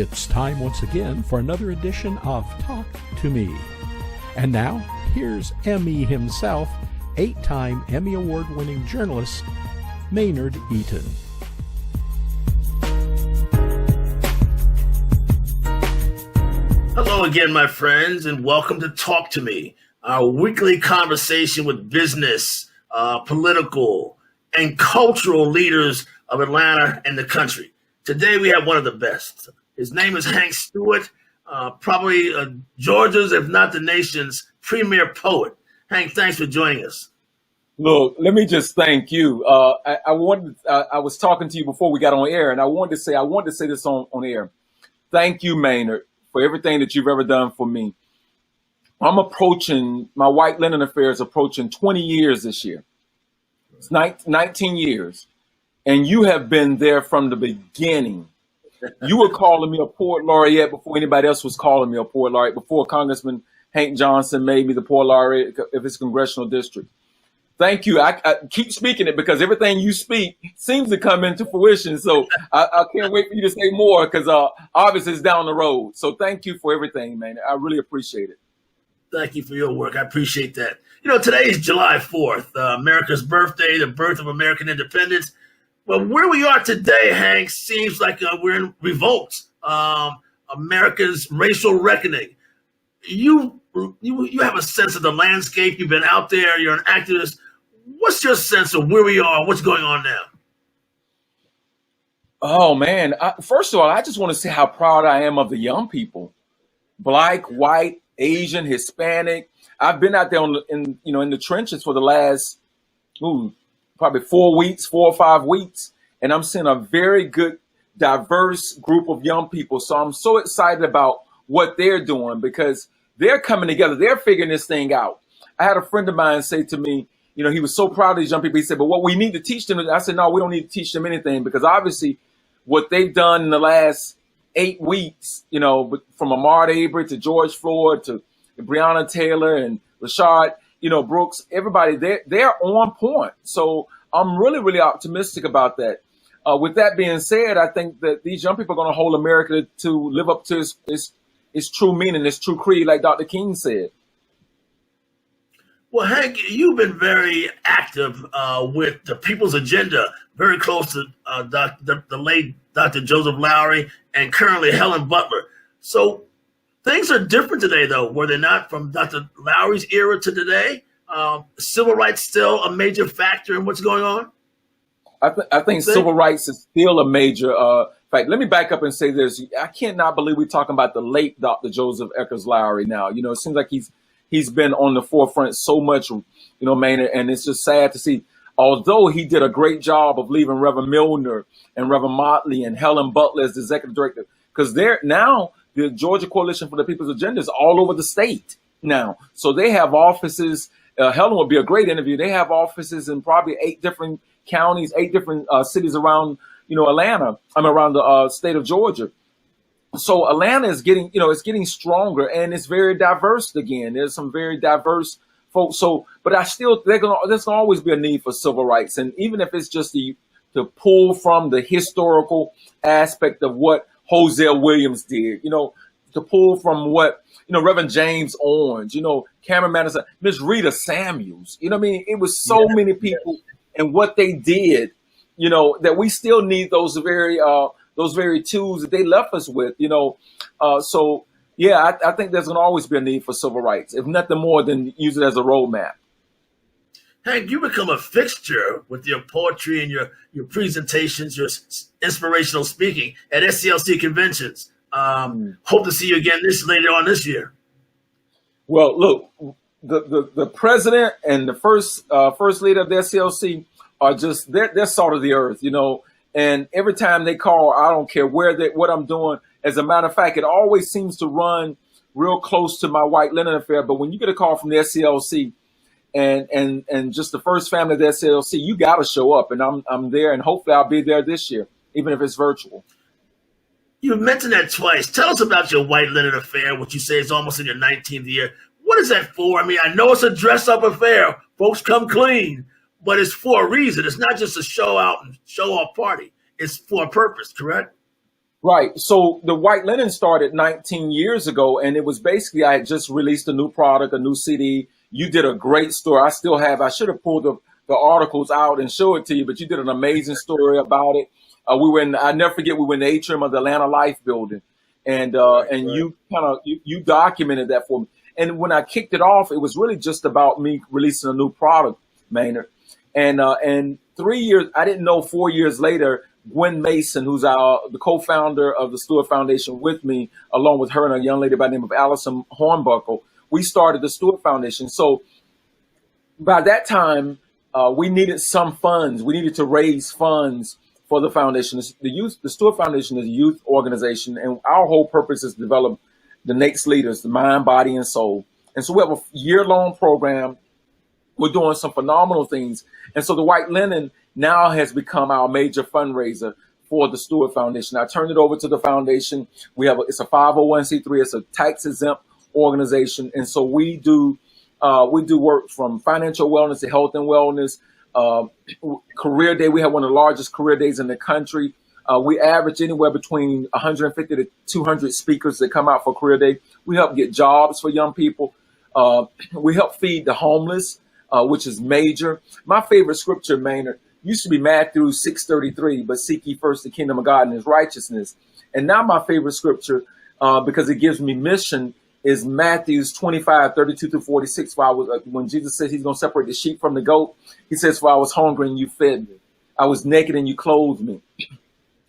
It's time once again for another edition of Talk to Me. And now, here's Emmy himself, 8-time Emmy Award-winning journalist, Maynard Eaton. Hello again, my friends, and welcome to Talk to Me, our weekly conversation with business, political, and cultural leaders of Atlanta and the country. Today, we have one of the best. His name is Hank Stewaert, probably Georgia's, if not the nation's, premier poet. Hank, thanks for joining us. Look, let me just thank you. I was talking to you before we got on air, and I wanted to say this on air. Thank you, Maynard, for everything that you've ever done for me. My White Linen Affair is approaching 20 years this year. It's 19 years. And you have been there from the beginning. You were calling me a poet laureate before anybody else was calling me a poet laureate, before Congressman Hank Johnson made me the poet laureate of his congressional district. Thank you. I keep speaking it because everything you speak seems to come into fruition. So I can't wait for you to say more because obviously it's down the road. So thank you for everything, man. I really appreciate it. Thank you for your work. I appreciate that. You know, today is July 4th, America's birthday, the birth of American independence. Well, where we are today, Hank, seems like we're in revolt, America's racial reckoning. You have a sense of the landscape. You've been out there. You're an activist. What's your sense of where we are? What's going on now? Oh, man. First of all, I just want to say how proud I am of the young people, Black, white, Asian, Hispanic. I've been out there in the trenches for the last probably 4 or 5 weeks, and I'm seeing a very good, diverse group of young people. So I'm so excited about what they're doing because they're coming together. They're figuring this thing out. I had a friend of mine say to me, he was so proud of these young people. He said, but what we need to teach them, I said, no, we don't need to teach them anything because obviously what they've done in the last 8 weeks, from Ahmaud Arbery to George Floyd to Breonna Taylor and Rashad, Brooks, everybody, they're on point. So I'm really, really optimistic about that. With that being said, I think that these young people are going to hold America to live up to its true meaning, its true creed, like Dr. King said. Well, Hank, you've been very active with the People's Agenda, very close to the late Dr. Joseph Lowery and currently Helen Butler. So things are different today, though, were they not, from Dr. Lowery's era to today? Civil rights still a major factor in what's going on? I think civil rights is still a major fact. Let me back up and say this. I cannot believe we're talking about the late Dr. Joseph Eckers Lowery now. It seems like he's been on the forefront so much, Maynard, and it's just sad to see. Although he did a great job of leaving Reverend Milner and Reverend Motley and Helen Butler as the executive director, because they're now the Georgia Coalition for the People's Agenda is all over the state now. So they have offices. Helen would be a great interview. They have offices in probably 8 different counties, 8 different cities around, Atlanta. Around the state of Georgia. So Atlanta is getting, it's getting stronger and it's very diverse again. There's some very diverse folks. So, but there's gonna always be a need for civil rights, and even if it's just to pull from the historical aspect of what Hosea Williams did, to pull from what, Reverend James Orange, Cameron Madison, Miss Rita Samuels, it was so many people and what they did, that we still need those very tools that they left us with, So, yeah, I think there's going to always be a need for civil rights, if nothing more than use it as a roadmap. Hank, you become a fixture with your poetry and your presentations, your inspirational speaking at SCLC conventions. Hope to see you again later on this year. Well, look, the president and the first leader of the SCLC are just they're salt of the earth, And every time they call, I don't care what I'm doing. As a matter of fact, it always seems to run real close to my White Linen Affair. But when you get a call from the SCLC and just the first family of the SCLC, you got to show up. And I'm there, and hopefully I'll be there this year, even if it's virtual. You mentioned that twice. Tell us about your White Linen Affair, which you say is almost in your 19th year. What is that for? I mean, I know it's a dress-up affair. Folks come clean. But it's for a reason. It's not just a show out and show off party. It's for a purpose, correct? Right. So the White Linen started 19 years ago, and it was basically I had just released a new product, a new CD. You did a great story. I should have pulled the articles out and show it to you, but you did an amazing story about it. I never forget, we were in the atrium of the Atlanta Life building, and you you documented that for me. And when I kicked it off, it was really just about me releasing a new product, Maynard. And 3 years, I didn't know 4 years later, Gwen Mason, who's the co-founder of the Stewart Foundation with me, along with her and a young lady by the name of Allison Hornbuckle, we started the Stewart Foundation. So by that time, we needed some funds. We needed to raise funds for the foundation. The Stewart Foundation is a youth organization, and our whole purpose is to develop the next leaders, the mind, body, and soul. And so we have a year-long program. We're doing some phenomenal things. And so the White Linen now has become our major fundraiser for the Stewart Foundation. I turned it over to the foundation. It's a 501c3. It's a tax-exempt organization. And so we do work from financial wellness to health and wellness. Career Day, we have one of the largest career days in the country. We average anywhere between 150 to 200 speakers that come out for Career Day. We help get jobs for young people. We help feed the homeless, which is major. My favorite scripture, Maynard, used to be Matthew 6:33, but seek ye first the kingdom of God and his righteousness. And now my favorite scripture, because it gives me mission, is Matthews 25:32-46. When Jesus says he's going to separate the sheep from the goat, he says, for I was hungry and you fed me. I was naked and you clothed me.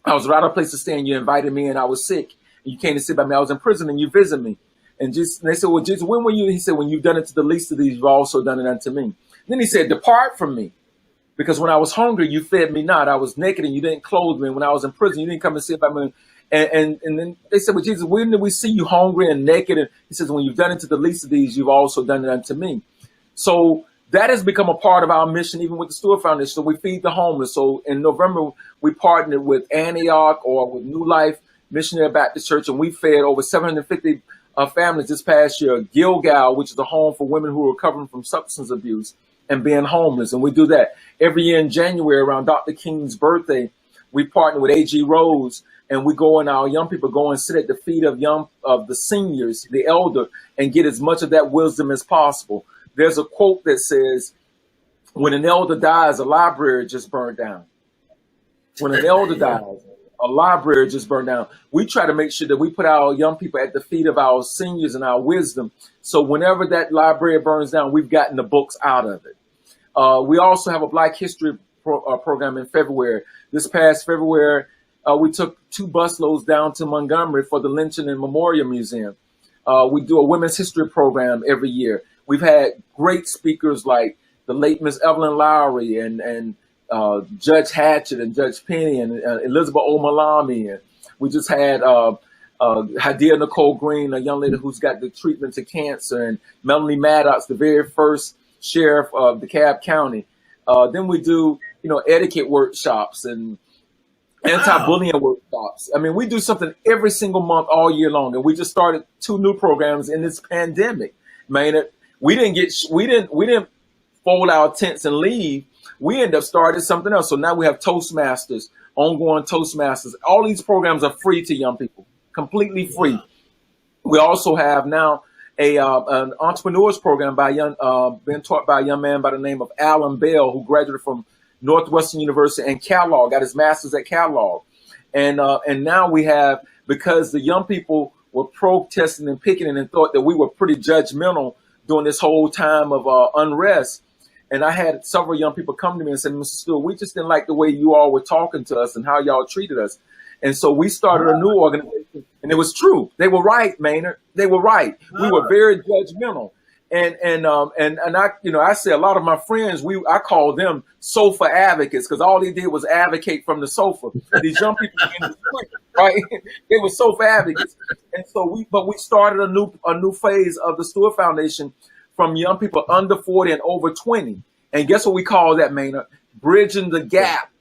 I was without a place to stay and you invited me, and I was sick and you came to sit by me. I was in prison and you visited me. And they said, well, Jesus, when were you? He said, when you've done it to the least of these, you've also done it unto me. And then he said, depart from me, because when I was hungry, you fed me not. I was naked and you didn't clothe me. And when I was in prison, you didn't come and sit by me. And then they said, well, Jesus, when did we see you hungry and naked? And he says, when you've done it to the least of these, you've also done it unto me. So that has become a part of our mission, even with the Stewart Foundation. So we feed the homeless. So in November, we partnered with Antioch or with New Life Missionary Baptist Church, and we fed over 750 families this past year. Gilgal, which is a home for women who are recovering from substance abuse and being homeless. And we do that every year in January around Dr. King's birthday. We partner with A.G. Rose, and we go and our young people go and sit at the feet of the seniors, the elder, and get as much of that wisdom as possible. There's a quote that says, when an elder dies, a library just burned down. When an elder dies, a library just burned down. We try to make sure that we put our young people at the feet of our seniors and our wisdom. So whenever that library burns down, we've gotten the books out of it. We also have a Black History program in February. This past February, we took 2 busloads down to Montgomery for the Lynching and Memorial Museum. We do a women's history program every year. We've had great speakers like the late Miss Evelyn Lowry and Judge Hatchett and Judge Penny and Elizabeth Omalami. And we just had Hadia Nicole Green, a young lady who's got the treatment to cancer, and Melanie Maddox, the very first sheriff of DeKalb County. Then we do, etiquette workshops and anti-bullying workshops. I mean, we do something every single month all year long, and we just started 2 new programs in this pandemic. Man, we didn't fold our tents and leave. We ended up starting something else. So now we have Toastmasters, ongoing Toastmasters. All these programs are free to young people, completely free. We also have now an entrepreneurs program being taught by a young man by the name of Alan Bell, who graduated from Northwestern University and Kellogg, got his master's at Kellogg. And now we have, because the young people were protesting and picketing and thought that we were pretty judgmental during this whole time of unrest. And I had several young people come to me and say, Mr. Stewart, we just didn't like the way you all were talking to us and how y'all treated us. And so we started a new organization, and it was true. They were right, Maynard. They were right. We were very judgmental. And I say a lot of my friends, I call them sofa advocates, because all they did was advocate from the sofa. These young people in the street, right? They were sofa advocates. And so we started a new phase of the Stewart Foundation from young people under 40 and over 20. And guess what we call that, Maynard? Bridging the gap,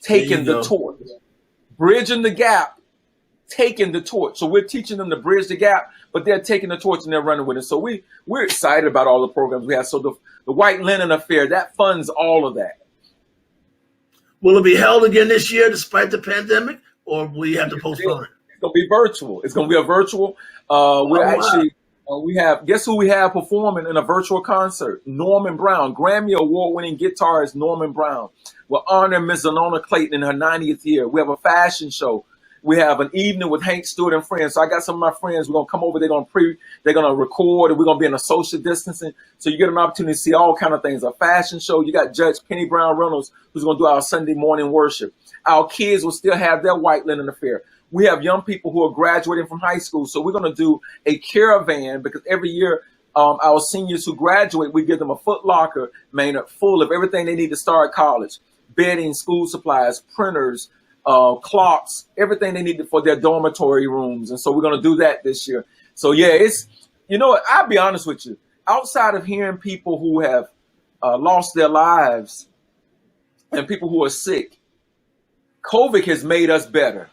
taking the torch. Bridging the gap, taking the torch. So we're teaching them to bridge the gap, but they're taking the torch and they're running with it. So we're excited about all the programs we have. So the White Linen Affair, that funds all of that. Will it be held again this year despite the pandemic? or will you have to postpone it? It's going to be virtual. It's going to be a virtual. We have, guess who we have performing in a virtual concert? Norman Brown, Grammy Award-winning guitarist Norman Brown. We're honoring Ms. Zanona Clayton in her 90th year. We have a fashion show. We have an evening with Hank Stewart and friends. So I got some of my friends. We're going to come over. They're going to record, and we're going to be in a social distancing. So you get an opportunity to see all kind of things. A fashion show. You got Judge Penny Brown Reynolds, who's going to do our Sunday morning worship. Our kids will still have their white linen affair. We have young people who are graduating from high school. So we're going to do a caravan, because every year our seniors who graduate, we give them a Foot Locker, Maynard, full of everything they need to start college. Bedding, school supplies, printers, clocks, everything they needed for their dormitory rooms. And so we're going to do that this year. So yeah, it's, you know, I'll be honest with you, outside of hearing people who have lost their lives and people who are sick, COVID has made us better,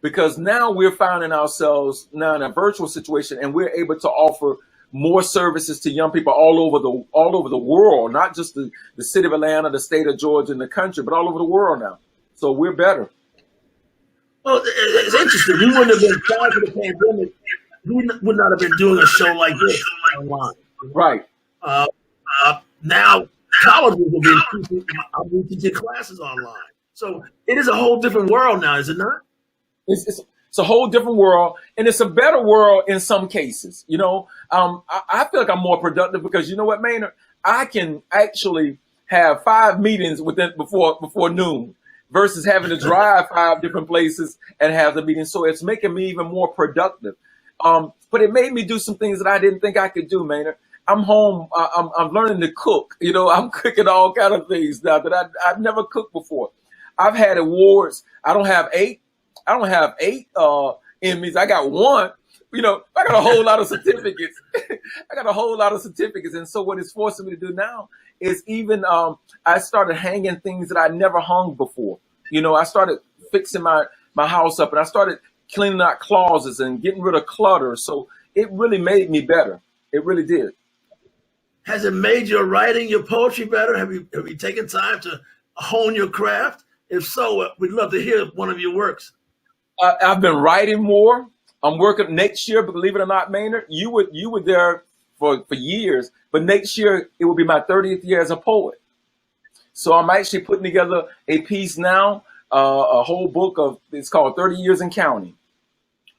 because now we're finding ourselves now in a virtual situation, and we're able to offer more services to young people all over the world, not just the city of Atlanta, the state of Georgia, and the country, but all over the world now. So we're better. Well, it's interesting. We wouldn't have been prior to the pandemic. We would not have been doing a show like this online. Right. Now colleges will be teaching classes online. So it is a whole different world now, is it not? It's a whole different world, and it's a better world in some cases. You know, I feel like I'm more productive because, you know what, Maynard, I can actually have 5 meetings before noon versus having to drive 5 different places and have the meeting. So it's making me even more productive. But it made me do some things that I didn't think I could do, Maynard. I'm home. I'm learning to cook. You know, I'm cooking all kind of things now that I've never cooked before. I've had awards. I don't have 8 Emmys. I got 1. You know, I got a whole lot of certificates. And so what it's forcing me to do now is even I started hanging things that I never hung before. You know, I started fixing my house up, and I started cleaning out closets and getting rid of clutter. So it really made me better. It really did. Has it made your writing, your poetry better? Have you taken time to hone your craft? If so, we'd love to hear one of your works. I've been writing more. I'm working next year, believe it or not, Maynard. You were there for years, but next year it will be my 30th year as a poet. So I'm actually putting together a piece now, a whole book it's called 30 Years in Counting,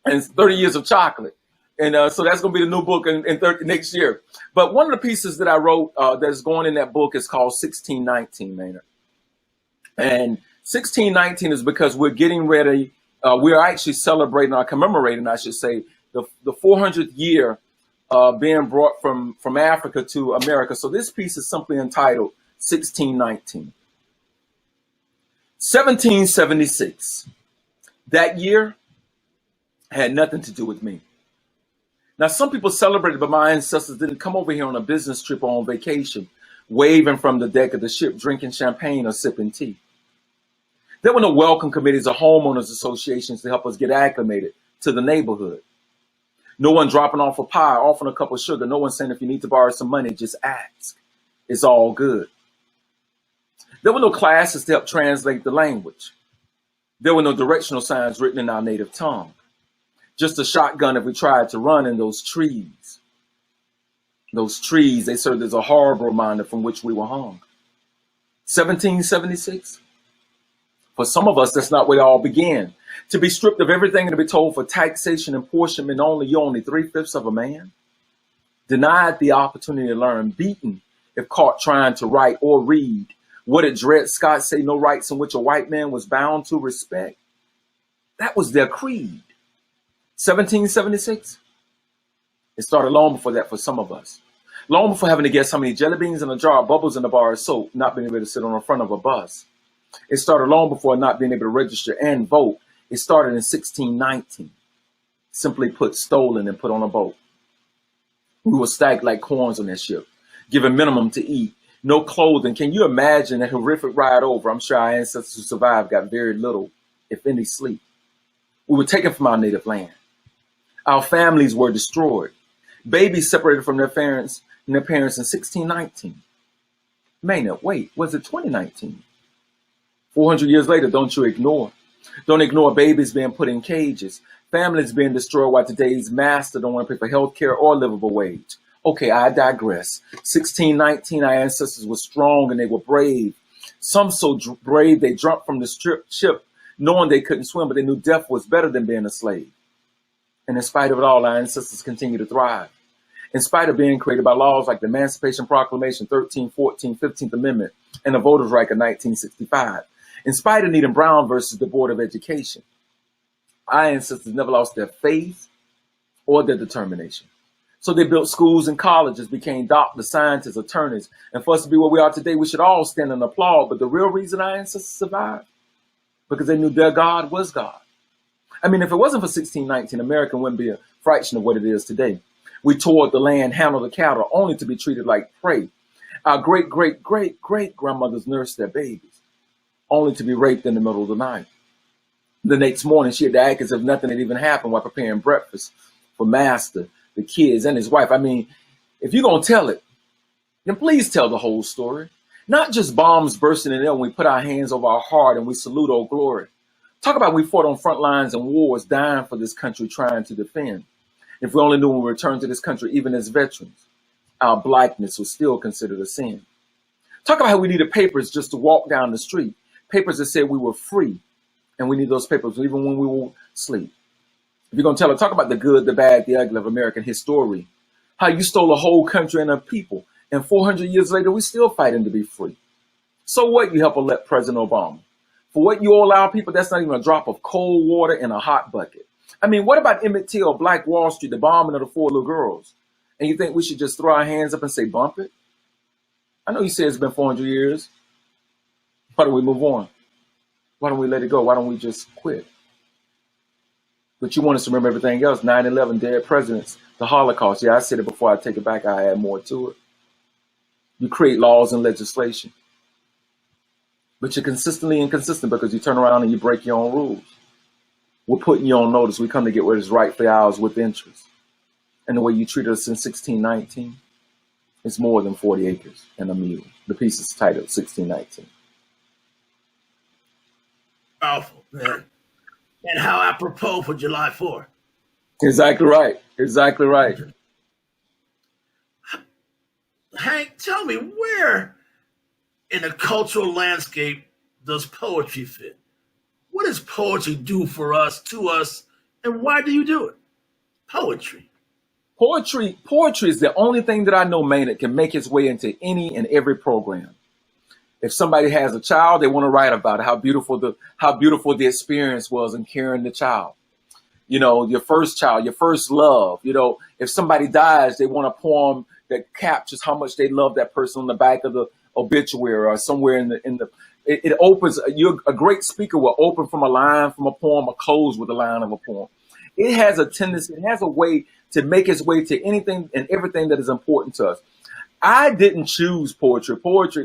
and it's 30 Years of Chocolate. And so that's going to be the new book in next year. But one of the pieces that I wrote that's going in that book is called 1619, Maynard. And 1619 is because we're getting ready. We're actually celebrating, or commemorating, I should say, the 400th year being brought from Africa to America. So this piece is simply entitled 1619. 1776. That year had nothing to do with me. Now, some people celebrated, but my ancestors didn't come over here on a business trip or on vacation, waving from the deck of the ship, drinking champagne or sipping tea. There were no welcome committees or homeowners associations to help us get acclimated to the neighborhood. No one dropping off a pie, offering a cup of sugar. No one saying, if you need to borrow some money, just ask. It's all good. There were no classes to help translate the language. There were no directional signs written in our native tongue. Just a shotgun if we tried to run in those trees. Those trees, they served as a horrible reminder from which we were hung. 1776? For some of us, that's not where it all began. To be stripped of everything and to be told for taxation and apportionment you're only 3/5 of a man. Denied the opportunity to learn, beaten if caught trying to write or read. What did Dred Scott say? No rights in which a white man was bound to respect. That was their creed. 1776? It started long before that for some of us. Long before having to guess how many jelly beans in a jar, bubbles in a bar of soap, not being able to sit on the front of a bus. It started long before not being able to register and vote. It started in 1619. Simply put, stolen and put on a boat. We were stacked like corns on that ship, given minimum to eat, no clothing. Can you imagine that horrific ride over? I'm sure our ancestors who survived got very little, if any, sleep. We were taken from our native land. Our families were destroyed. Babies separated from their parents in 1619. Maynard, wait, was it 2019? 400 years later, don't you ignore. Don't ignore babies being put in cages, families being destroyed while today's master don't want to pay for health care or livable wage. Okay, I digress. 1619, our ancestors were strong and they were brave. Some so brave they jumped from the ship knowing they couldn't swim, but they knew death was better than being a slave. And in spite of it all, our ancestors continue to thrive. In spite of being created by laws like the Emancipation Proclamation, 13, 14, 15th Amendment, and the Voters' Right of 1965. In spite of needing Brown versus the Board of Education, our ancestors never lost their faith or their determination. So they built schools and colleges, became doctors, scientists, attorneys. And for us to be where we are today, we should all stand and applaud. But the real reason our ancestors survived, because they knew their God was God. I mean, if it wasn't for 1619, America wouldn't be a fraction of what it is today. We tore the land, handled the cattle, only to be treated like prey. Our great-great-great-great-grandmothers nursed their babies, only to be raped in the middle of the night. The next morning, she had to act as if nothing had even happened while preparing breakfast for master, the kids, and his wife. I mean, if you're going to tell it, then please tell the whole story. Not just bombs bursting in the air when we put our hands over our heart and we salute old glory. Talk about we fought on front lines and wars, dying for this country, trying to defend. If we only knew when we returned to this country, even as veterans, our blackness was still considered a sin. Talk about how we needed papers just to walk down the street. Papers that said we were free. And we need those papers even when we were asleep. If you're going to tell it, talk about the good, the bad, the ugly of American history. How you stole a whole country and a people. And 400 years later, we're still fighting to be free. So what, you help elect President Obama? For what you all allow people, that's not even a drop of cold water in a hot bucket. I mean, what about Emmett Till, Black Wall Street, the bombing of the 4 little girls? And you think we should just throw our hands up and say, bump it? I know you say it's been 400 years. Why don't we move on? Why don't we let it go? Why don't we just quit? But you want us to remember everything else. 9/11, dead presidents, the Holocaust. Yeah, I said it before. I take it back. I add more to it. You create laws and legislation. But you're consistently inconsistent because you turn around and you break your own rules. We're putting you on notice. We come to get what is rightfully ours with interest. And the way you treated us in 1619, it's more than 40 acres and a mule. The piece is titled 1619. Powerful, man. And how apropos for July 4th. Exactly right. Exactly right. Hank, tell me, where in the cultural landscape does poetry fit? What does poetry do for us, to us, and why do you do it? Poetry. Poetry is the only thing that I know, man, that can make its way into any and every program. If somebody has a child, they want to write about it, how beautiful the experience was in carrying the child. You know, your first child, your first love. You know, if somebody dies, they want a poem that captures how much they love that person on the back of the obituary or somewhere it opens. A great speaker will open from a line from a poem or close with a line of a poem. It has a tendency, it has a way to make its way to anything and everything that is important to us. I didn't choose poetry.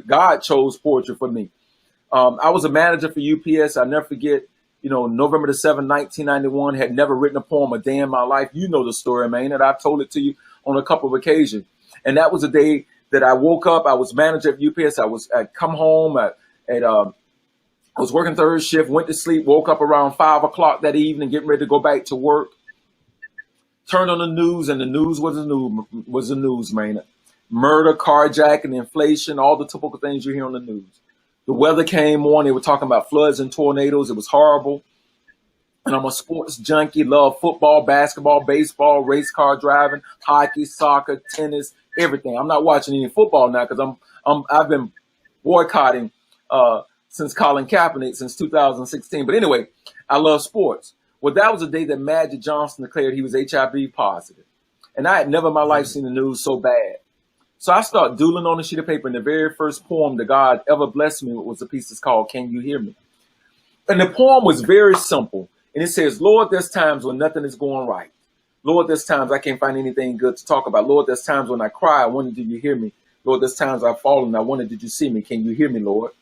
God chose poetry for me. I was a manager for UPS. I'll never forget, November the 7th, 1991, had never written a poem a day in my life. You know the story, man, and I've told it to you on a couple of occasions. And that was the day that I woke up. I was manager at UPS. I'd come home. I was working third shift, went to sleep, woke up around 5 o'clock that evening, getting ready to go back to work. Turned on the news, and the news was the news, man. Murder, carjacking, inflation, all the typical things you hear on the news. The weather came on. They were talking about floods and tornadoes. It was horrible. And I'm a sports junkie, love football, basketball, baseball, race car driving, hockey, soccer, tennis, everything. I'm not watching any football now because I've been boycotting since Colin Kaepernick since 2016. But anyway, I love sports. Well, that was the day that Magic Johnson declared he was HIV positive. And I had never in my life seen the news so bad. So I started doodling on a sheet of paper, and the very first poem that God ever blessed me with was a piece that's called Can You Hear Me? And the poem was very simple. And it says, Lord, there's times when nothing is going right. Lord, there's times I can't find anything good to talk about. Lord, there's times when I cry, I wonder, did you hear me? Lord, there's times I've fallen, I wonder, did you see me? Can you hear me, Lord?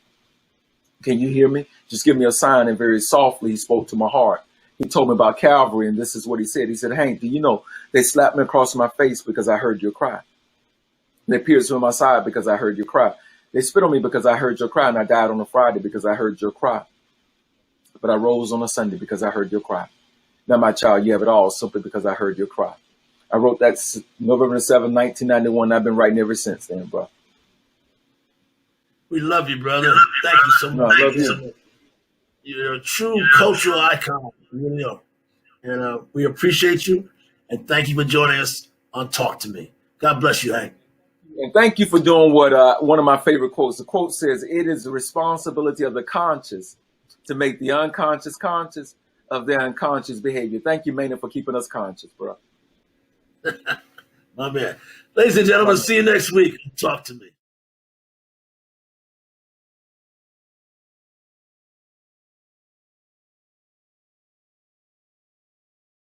Can you hear me? Just give me a sign. And very softly, he spoke to my heart. He told me about Calvary, and this is what he said. He said, Hank, do you know they slapped me across my face because I heard your cry? They pierced me on my side because I heard your cry. They spit on me because I heard your cry, and I died on a Friday because I heard your cry. but I rose on a Sunday because I heard your cry. Now, my child, you have it all simply because I heard your cry. I wrote that November 7, 1991. I've been writing ever since then, bro. We love you, brother. Thank you so much. I love you. You're a true cultural icon. You really are. And we appreciate you. And thank you for joining us on Talk to Me. God bless you, Hank. And thank you for doing what one of my favorite quotes. The quote says, "It is the responsibility of the conscious to make the unconscious conscious of their unconscious behavior." Thank you, Maynard, for keeping us conscious, bro. My man. Ladies and gentlemen, see you next week. Talk to Me.